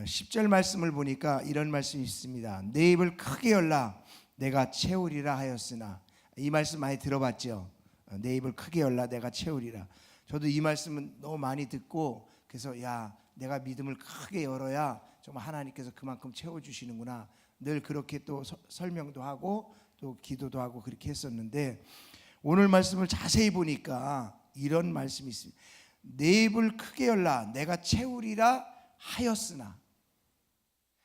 10절 말씀을 보니까 이런 말씀이 있습니다. 내 입을 크게 열라 내가 채우리라 하였으나. 이 말씀 많이 들어봤죠? 내 입을 크게 열라 내가 채우리라. 저도 이 말씀은 너무 많이 듣고 그래서 내가 믿음을 크게 열어야 정말 하나님께서 그만큼 채워주시는구나, 늘 그렇게 또 설명도 하고 또 기도도 하고 그렇게 했었는데, 오늘 말씀을 자세히 보니까 이런 말씀이 있습니다. 내 입을 크게 열라 내가 채우리라 하였으나.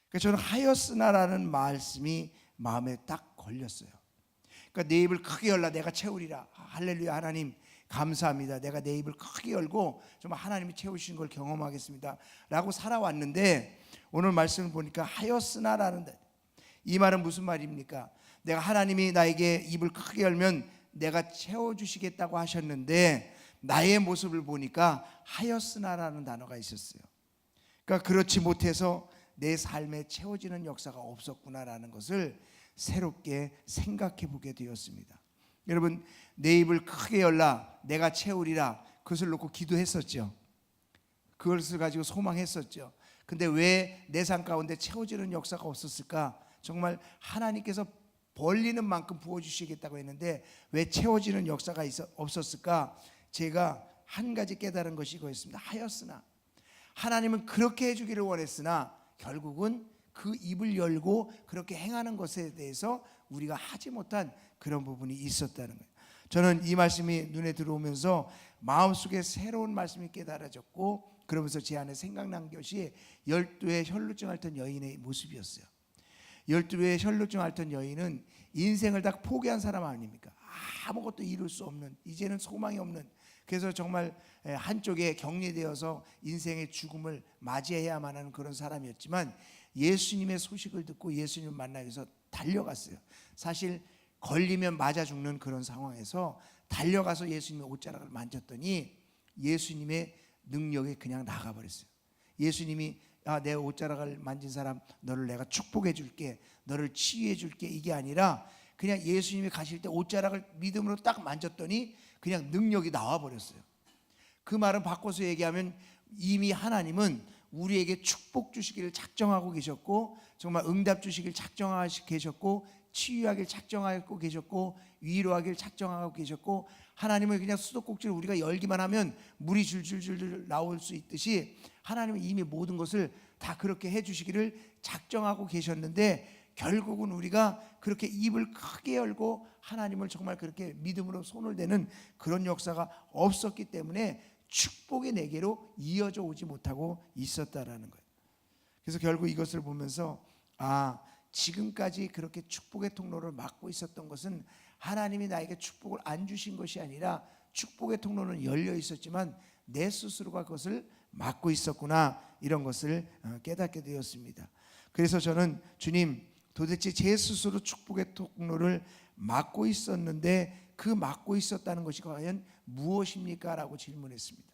그러니까 저는 하였으나라는 말씀이 마음에 딱 걸렸어요. 그러니까 내 입을 크게 열라 내가 채우리라. 할렐루야, 하나님 감사합니다. 내가 내 입을 크게 열고 정말 하나님이 채우신 걸 경험하겠습니다 라고 살아왔는데, 오늘 말씀을 보니까 하였으나라는, 이 말은 무슨 말입니까? 내가 하나님이 나에게 입을 크게 열면 내가 채워주시겠다고 하셨는데 나의 모습을 보니까 하였으나라는 단어가 있었어요. 그러니까 그렇지 못해서 내 삶에 채워지는 역사가 없었구나라는 것을 새롭게 생각해 보게 되었습니다. 여러분, 내 입을 크게 열라 내가 채우리라, 그것을 놓고 기도했었죠. 그것을 가지고 소망했었죠. 근데 왜 내 삶 가운데 채워지는 역사가 없었을까? 정말 하나님께서 벌리는 만큼 부어주시겠다고 했는데 왜 채워지는 역사가 없었을까? 제가 한 가지 깨달은 것이 이거였습니다. 하였으나, 하나님은 그렇게 해주기를 원했으나 결국은 그 입을 열고 그렇게 행하는 것에 대해서 우리가 하지 못한 그런 부분이 있었다는 거예요. 저는 이 말씀이 눈에 들어오면서 마음속에 새로운 말씀이 깨달아졌고, 그러면서 제 안에 생각난 것이 12의 혈루증 앓던 여인의 모습이었어요. 12의 혈루증 앓던 여인은 인생을 다 포기한 사람 아닙니까? 아무것도 이룰 수 없는, 이제는 소망이 없는, 그래서 정말 한쪽에 격리되어서 인생의 죽음을 맞이해야만 하는 그런 사람이었지만, 예수님의 소식을 듣고 예수님을 만나기 위해서 달려갔어요. 사실 걸리면 맞아 죽는 그런 상황에서 달려가서 예수님의 옷자락을 만졌더니 예수님의 능력이 그냥 나가버렸어요. 예수님이 내 옷자락을 만진 사람 너를 내가 축복해 줄게, 너를 치유해 줄게, 이게 아니라 그냥 예수님이 가실 때 옷자락을 믿음으로 딱 만졌더니 그냥 능력이 나와버렸어요. 그 말은 바꿔서 얘기하면 이미 하나님은 우리에게 축복 주시기를 작정하고 계셨고, 정말 응답 주시기를 작정하고 계셨고, 치유하기를 작정하고 계셨고, 위로하기를 작정하고 계셨고, 하나님은 그냥 수도꼭지를 우리가 열기만 하면 물이 줄줄줄 나올 수 있듯이 하나님은 이미 모든 것을 다 그렇게 해주시기를 작정하고 계셨는데, 결국은 우리가 그렇게 입을 크게 열고 하나님을 정말 그렇게 믿음으로 손을 대는 그런 역사가 없었기 때문에 축복이 내게로 이어져 오지 못하고 있었다라는 거예요. 그래서 결국 이것을 보면서 지금까지 그렇게 축복의 통로를 막고 있었던 것은 하나님이 나에게 축복을 안 주신 것이 아니라 축복의 통로는 열려 있었지만 내 스스로가 그것을 막고 있었구나, 이런 것을 깨닫게 되었습니다. 그래서 저는 주님, 도대체 제 스스로 축복의 통로를 막고 있었는데 그 막고 있었다는 것이 과연 무엇입니까? 라고 질문했습니다.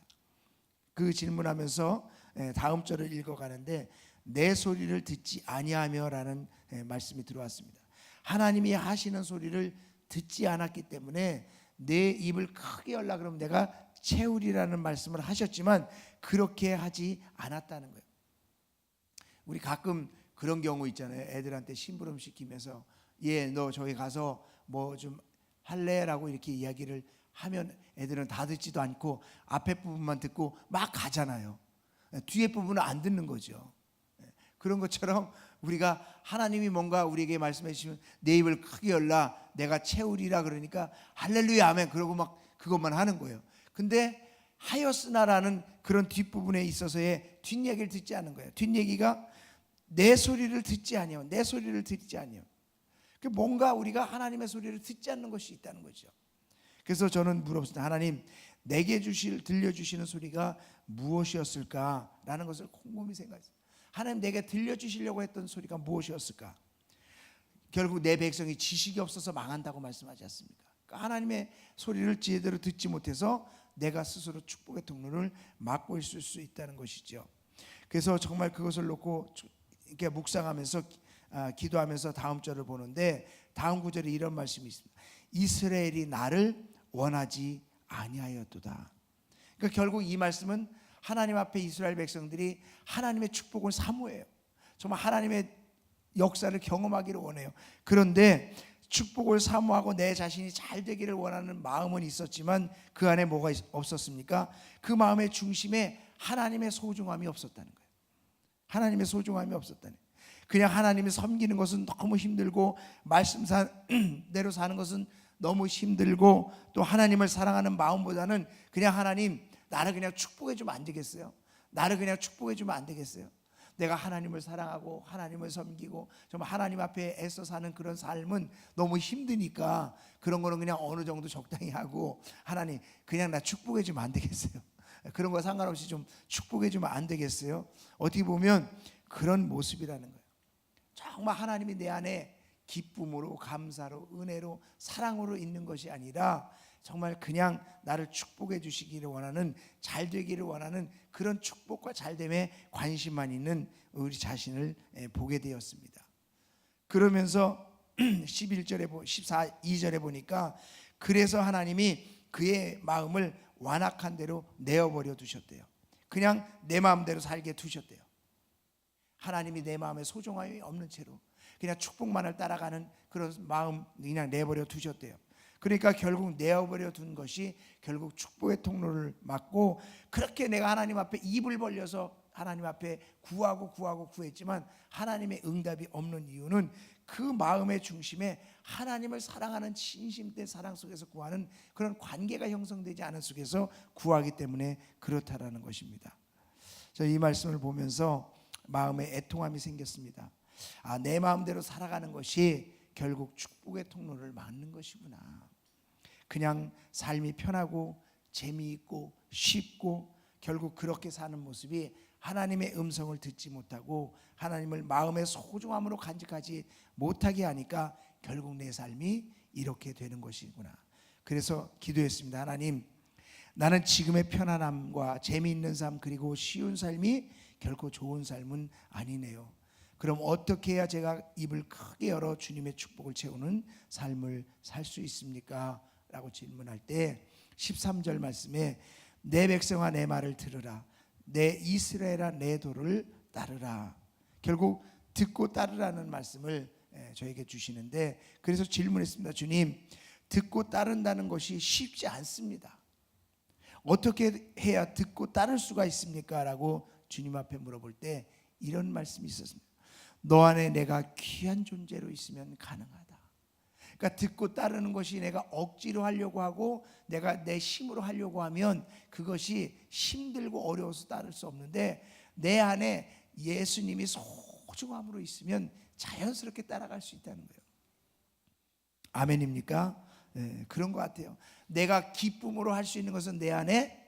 그 질문하면서 다음 절을 읽어가는데, 내 소리를 듣지 아니하며 라는 말씀이 들어왔습니다. 하나님이 하시는 소리를 듣지 않았기 때문에 내 입을 크게 열라 그러면 내가 채우리라는 말씀을 하셨지만 그렇게 하지 않았다는 거예요. 우리 가끔 그런 경우 있잖아요. 애들한테 심부름 시키면서 너 저기 가서 뭐 좀 할래? 라고 이렇게 이야기를 하면 애들은 다 듣지도 않고 앞에 부분만 듣고 막 가잖아요. 뒤에 부분은 안 듣는 거죠. 그런 것처럼 우리가 하나님이 뭔가 우리에게 말씀해 주시면 내 입을 크게 열라 내가 채우리라 그러니까 할렐루야 아멘 그러고 막 그것만 하는 거예요. 근데 하였으나라는 그런 뒷부분에 있어서의 뒷얘기를 듣지 않는 거예요. 뒷얘기가 내 소리를 듣지 아니요, 내 소리를 듣지 아니요. 뭔가 우리가 하나님의 소리를 듣지 않는 것이 있다는 거죠. 그래서 저는 물어봤습니다. 하나님, 내게 들려주시는 소리가 무엇이었을까라는 것을 곰곰이 생각했어요. 하나님, 내게 들려주시려고 했던 소리가 무엇이었을까? 결국 내 백성이 지식이 없어서 망한다고 말씀하지 않습니까? 그러니까 하나님의 소리를 제대로 듣지 못해서 내가 스스로 축복의 통로를 막고 있을 수 있다는 것이죠. 그래서 정말 그것을 놓고 이렇게 묵상하면서 기도하면서 다음 절을 보는데, 다음 구절에 이런 말씀이 있습니다. 이스라엘이 나를 원하지 아니하였도다. 그러니까 결국 이 말씀은 하나님 앞에 이스라엘 백성들이 하나님의 축복을 사모해요. 정말 하나님의 역사를 경험하기를 원해요. 그런데 축복을 사모하고 내 자신이 잘 되기를 원하는 마음은 있었지만 그 안에 뭐가 없었습니까? 그 마음의 중심에 하나님의 소중함이 없었다는 거예요. 하나님의 소중함이 없었다는 거예요. 그냥 하나님을 섬기는 것은 너무 힘들고 말씀대로 사는 것은 너무 힘들고 또 하나님을 사랑하는 마음보다는 그냥 하나님 나를 그냥 축복해 주면 안 되겠어요? 나를 그냥 축복해 주면 안 되겠어요? 내가 하나님을 사랑하고 하나님을 섬기고 정말 하나님 앞에 애써 사는 그런 삶은 너무 힘드니까 그런 거는 그냥 어느 정도 적당히 하고 하나님 그냥 나 축복해 주면 안 되겠어요? 그런 거 상관없이 좀 축복해 주면 안 되겠어요? 어떻게 보면 그런 모습이라는 거예요. 정말 하나님이 내 안에 기쁨으로 감사로 은혜로 사랑으로 있는 것이 아니라 정말 그냥 나를 축복해 주시기를 원하는 잘 되기를 원하는 그런 축복과 잘됨에 관심만 있는 우리 자신을 보게 되었습니다. 그러면서 11절에 2절에 보니까 그래서 하나님이 그의 마음을 완악한 대로 내어버려 두셨대요. 그냥 내 마음대로 살게 두셨대요. 하나님이 내 마음에 소중함이 없는 채로 그냥 축복만을 따라가는 그런 마음 그냥 내버려 두셨대요. 그러니까 결국 내어버려 둔 것이 결국 축복의 통로를 막고 그렇게 내가 하나님 앞에 입을 벌려서 하나님 앞에 구하고 구했지만 하나님의 응답이 없는 이유는 그 마음의 중심에 하나님을 사랑하는 진심된 사랑 속에서 구하는 그런 관계가 형성되지 않은 속에서 구하기 때문에 그렇다라는 것입니다. 저 이 말씀을 보면서 마음에 애통함이 생겼습니다. 내 마음대로 살아가는 것이 결국 축복의 통로를 막는 것이구나. 그냥 삶이 편하고 재미있고 쉽고 결국 그렇게 사는 모습이 하나님의 음성을 듣지 못하고 하나님을 마음의 소중함으로 간직하지 못하게 하니까 결국 내 삶이 이렇게 되는 것이구나. 그래서 기도했습니다. 하나님, 나는 지금의 편안함과 재미있는 삶 그리고 쉬운 삶이 결코 좋은 삶은 아니네요. 그럼 어떻게 해야 제가 입을 크게 열어 주님의 축복을 채우는 삶을 살 수 있습니까? 라고 질문할 때 13절 말씀에 내 백성아 내 말을 들으라 내 이스라엘아 내 도를 따르라. 결국 듣고 따르라는 말씀을 저에게 주시는데 그래서 질문했습니다. 주님, 듣고 따른다는 것이 쉽지 않습니다. 어떻게 해야 듣고 따를 수가 있습니까? 라고 주님 앞에 물어볼 때 이런 말씀이 있었습니다. 너 안에 내가 귀한 존재로 있으면 가능하다. 그러니까 듣고 따르는 것이 내가 억지로 하려고 하고 내가 내 힘으로 하려고 하면 그것이 힘들고 어려워서 따를 수 없는데 내 안에 예수님이 소중함으로 있으면 자연스럽게 따라갈 수 있다는 거예요. 아멘입니까? 네, 그런 것 같아요. 내가 기쁨으로 할 수 있는 것은 내 안에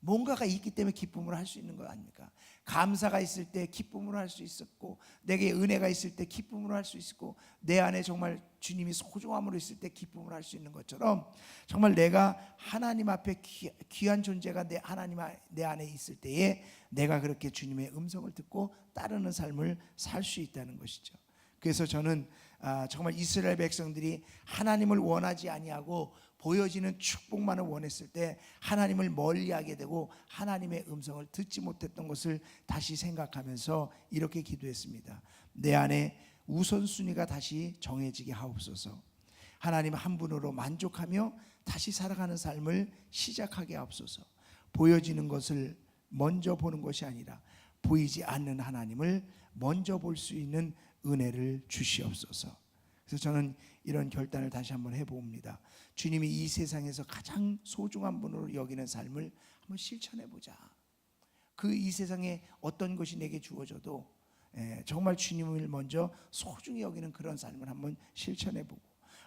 뭔가가 있기 때문에 기쁨으로 할 수 있는 것 아닙니까? 감사가 있을 때 기쁨으로 할 수 있었고 내게 은혜가 있을 때 기쁨으로 할 수 있었고 내 안에 정말 주님이 소중함으로 있을 때 기쁨으로 할 수 있는 것처럼 정말 내가 하나님 앞에 귀한 존재가 내 안에 있을 때에 내가 그렇게 주님의 음성을 듣고 따르는 삶을 살 수 있다는 것이죠. 그래서 저는 정말 이스라엘 백성들이 하나님을 원하지 아니하고 보여지는 축복만을 원했을 때 하나님을 멀리하게 되고 하나님의 음성을 듣지 못했던 것을 다시 생각하면서 이렇게 기도했습니다. 내 안에 우선순위가 다시 정해지게 하옵소서. 하나님 한 분으로 만족하며 다시 살아가는 삶을 시작하게 하옵소서. 보여지는 것을 먼저 보는 것이 아니라 보이지 않는 하나님을 먼저 볼 수 있는 은혜를 주시옵소서. 그래서 저는 이런 결단을 다시 한번 해봅니다. 주님이 이 세상에서 가장 소중한 분으로 여기는 삶을 한번 실천해보자. 그 이 세상에 어떤 것이 내게 주어져도 정말 주님을 먼저 소중히 여기는 그런 삶을 한번 실천해보고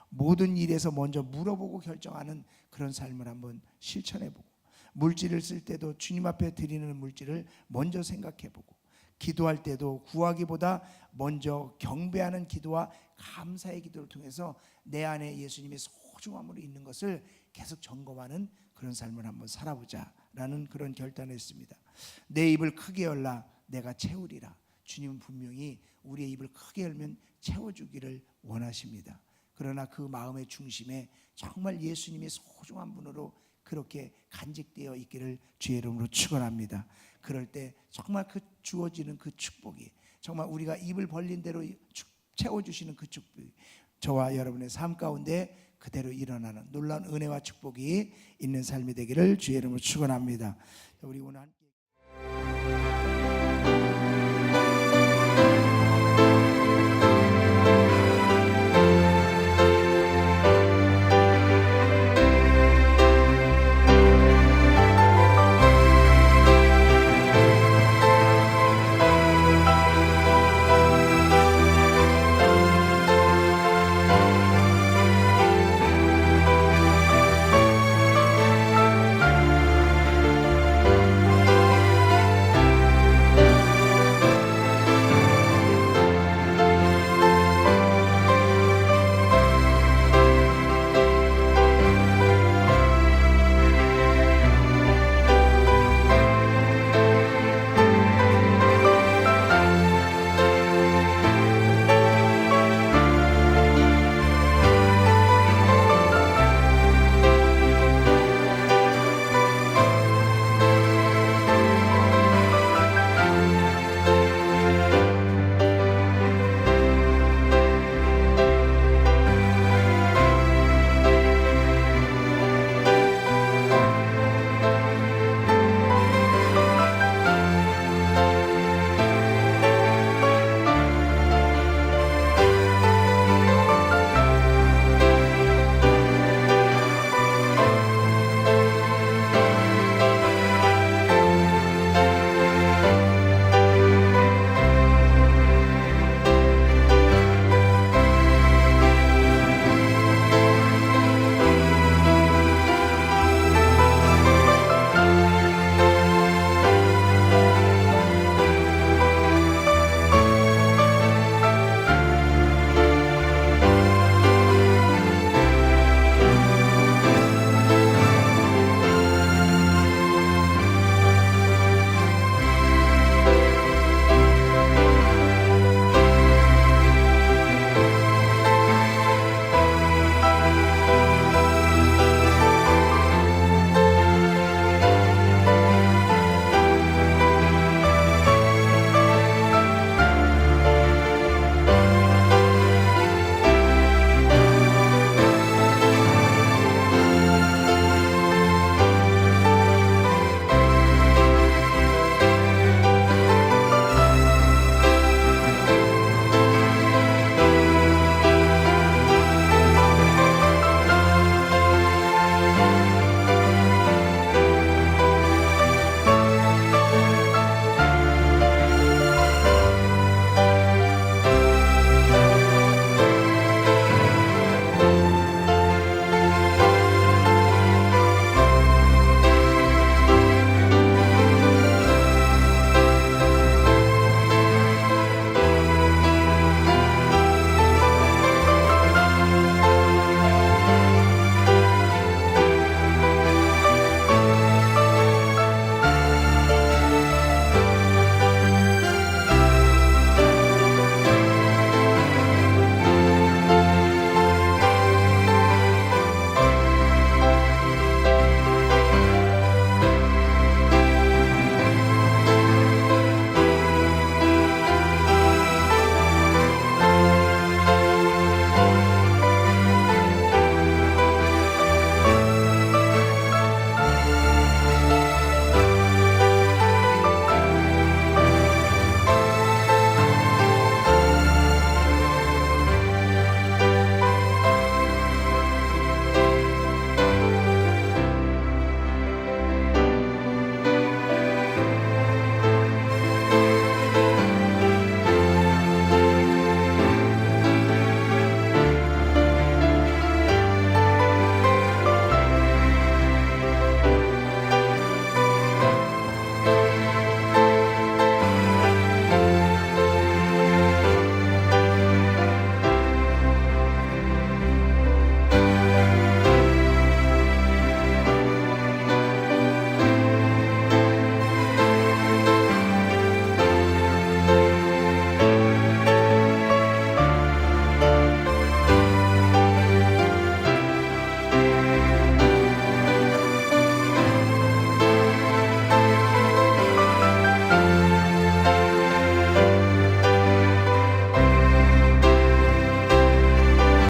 모든 일에서 먼저 물어보고 결정하는 그런 삶을 한번 실천해보고 물질을 쓸 때도 주님 앞에 드리는 물질을 먼저 생각해보고 기도할 때도 구하기보다 먼저 경배하는 기도와 감사의 기도를 통해서 내 안에 예수님의 소중함으로 있는 것을 계속 점검하는 그런 삶을 한번 살아보자라는 그런 결단을 했습니다. 내 입을 크게 열라 내가 채우리라. 주님은 분명히 우리의 입을 크게 열면 채워주기를 원하십니다. 그러나 그 마음의 중심에 정말 예수님이 소중한 분으로 그렇게 간직되어 있기를 주의 이름으로 축원합니다. 그럴 때 정말 그 주어지는 그 축복이 정말 우리가 입을 벌린 대로 채워주시는 그 축복이 저와 여러분의 삶 가운데 그대로 일어나는 놀라운 은혜와 축복이 있는 삶이 되기를 주의 이름으로 축원합니다. 우리 오늘